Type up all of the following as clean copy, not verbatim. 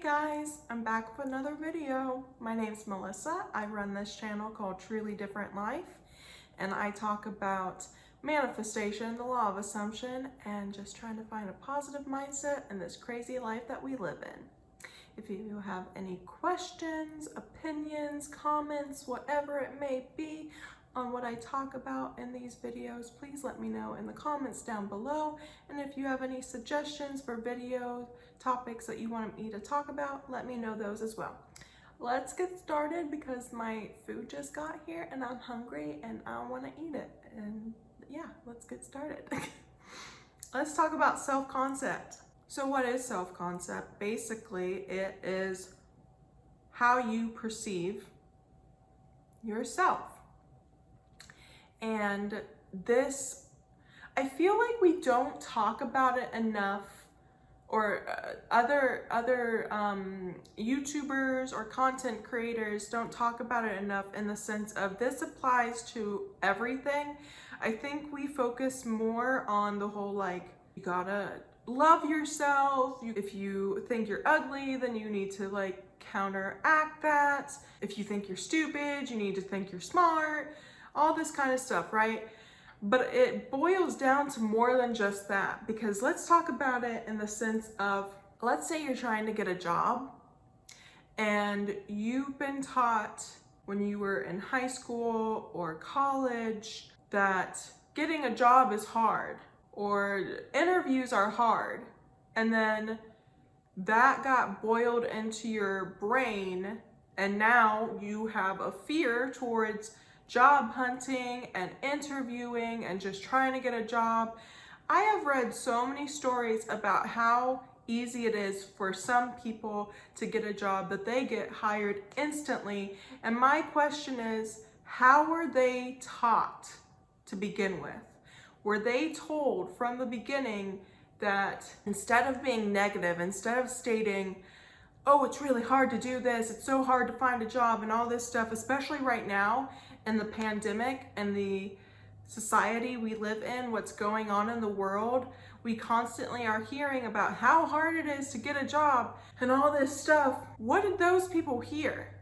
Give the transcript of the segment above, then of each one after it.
guys, I'm back with another video. My name's Melissa. I run this channel called Truly Different Life, and I talk about manifestation, the law of assumption, and just trying to find a positive mindset in this crazy life that we live in. If you have any questions, opinions, comments, whatever it may be on what I talk about in these videos, please let me know in the comments down below. And if you have any suggestions for video topics that you want me to talk about, let me know those as well. Let's get started because my food just got here and I'm hungry and I want to eat it. And yeah, let's get started. Let's talk about self-concept. So what is self-concept? Basically, it is how you perceive yourself. And this, I feel like we don't talk about it enough, or other YouTubers or content creators don't talk about it enough in the sense of this applies to everything. I think we focus more on the whole, like, you gotta love yourself. If you think you're ugly, then you need to like counteract that. If you think you're stupid, you need to think you're smart. All this kind of stuff, right? But it boils down to more than just that, because let's talk about it in the sense of, let's say you're trying to get a job and you've been taught when you were in high school or college that getting a job is hard or interviews are hard. And then that got boiled into your brain, and now you have a fear towards job hunting and interviewing and just trying to get a job. I have read so many stories about how easy it is for some people to get a job, that they get hired instantly. And my question is, how were they taught to begin with? Were they told from the beginning that instead of being negative, instead of stating, oh, it's really hard to do this, it's so hard to find a job and all this stuff, especially right now in the pandemic and the society we live in, what's going on in the world, we constantly are hearing about how hard it is to get a job and all this stuff. What did those people hear?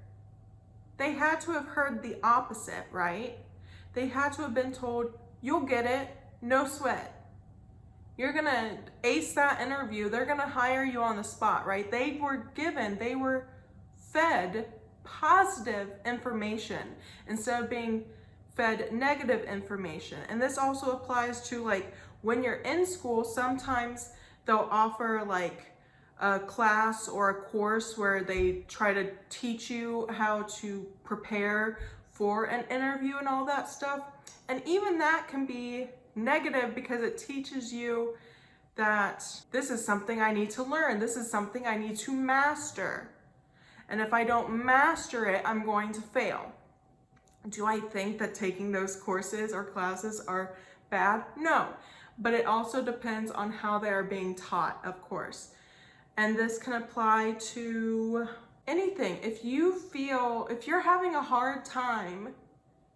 They had to have heard the opposite, right? They had to have been told, you'll get it, no sweat. You're gonna ace that interview. They're gonna hire you on the spot, right? They were fed positive information instead of being fed negative information. And this also applies to, like, when you're in school, sometimes they'll offer like a class or a course where they try to teach you how to prepare for an interview and all that stuff. And even that can be negative because it teaches you that this is something I need to learn. This is something I need to master. And if I don't master it, I'm going to fail. Do I think that taking those courses or classes are bad? No, but it also depends on how they are being taught, of course. And this can apply to anything. If you're having a hard time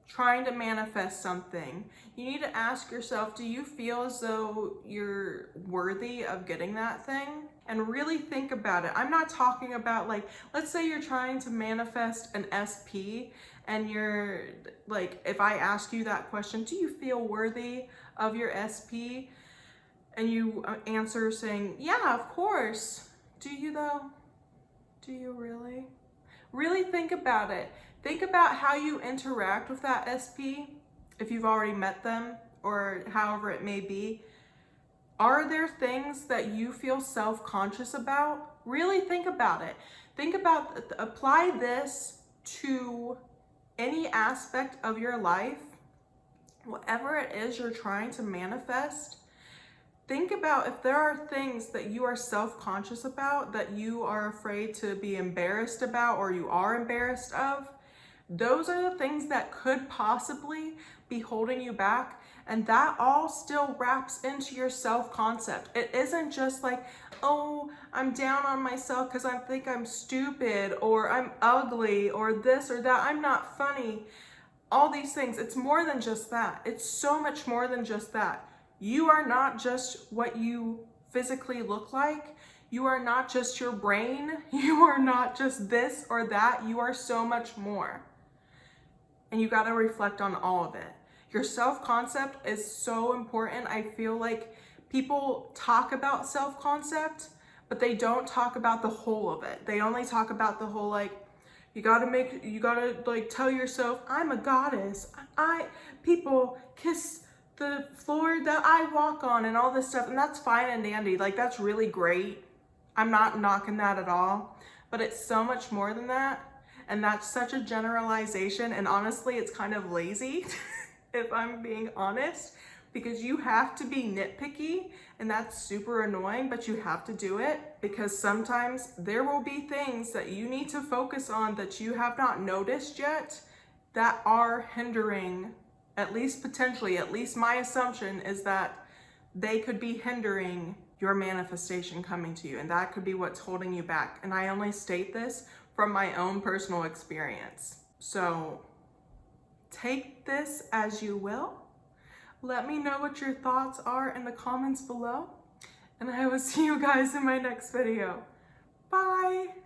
trying to manifest something, you need to ask yourself, do you feel as though you're worthy of getting that thing? And really think about it. I'm not talking about, like, let's say you're trying to manifest an SP and you're like, if I ask you that question, do you feel worthy of your SP? And you answer saying, yeah, of course. Do you though? Do you really? Really think about it. Think about how you interact with that SP, if you've already met them or however it may be. Are there things that you feel self-conscious about? Really think about it. Apply this to any aspect of your life, whatever it is you're trying to manifest. Think about if there are things that you are self-conscious about, that you are afraid to be embarrassed about, or you are embarrassed of. Those are the things that could possibly be holding you back. And that all still wraps into your self-concept. It isn't just like, oh, I'm down on myself because I think I'm stupid, or I'm ugly, or this or that, I'm not funny. All these things, it's more than just that. It's so much more than just that. You are not just what you physically look like. You are not just your brain. You are not just this or that. You are so much more. And you got to reflect on all of it. Your self-concept is so important. I feel like people talk about self-concept, but they don't talk about the whole of it. They only talk about the whole, like, you gotta like tell yourself, I'm a goddess. People kiss the floor that I walk on and all this stuff. And that's fine and dandy. Like, that's really great. I'm not knocking that at all, but it's so much more than that. And that's such a generalization. And honestly, it's kind of lazy, if I'm being honest, because you have to be nitpicky, and that's super annoying, but you have to do it because sometimes there will be things that you need to focus on that you have not noticed yet that are hindering, at least potentially, at least my assumption is that they could be hindering your manifestation coming to you, and that could be what's holding you back. And I only state this from my own personal experience. So take this as you will. Let me know what your thoughts are in the comments below, and I will see you guys in my next video. Bye.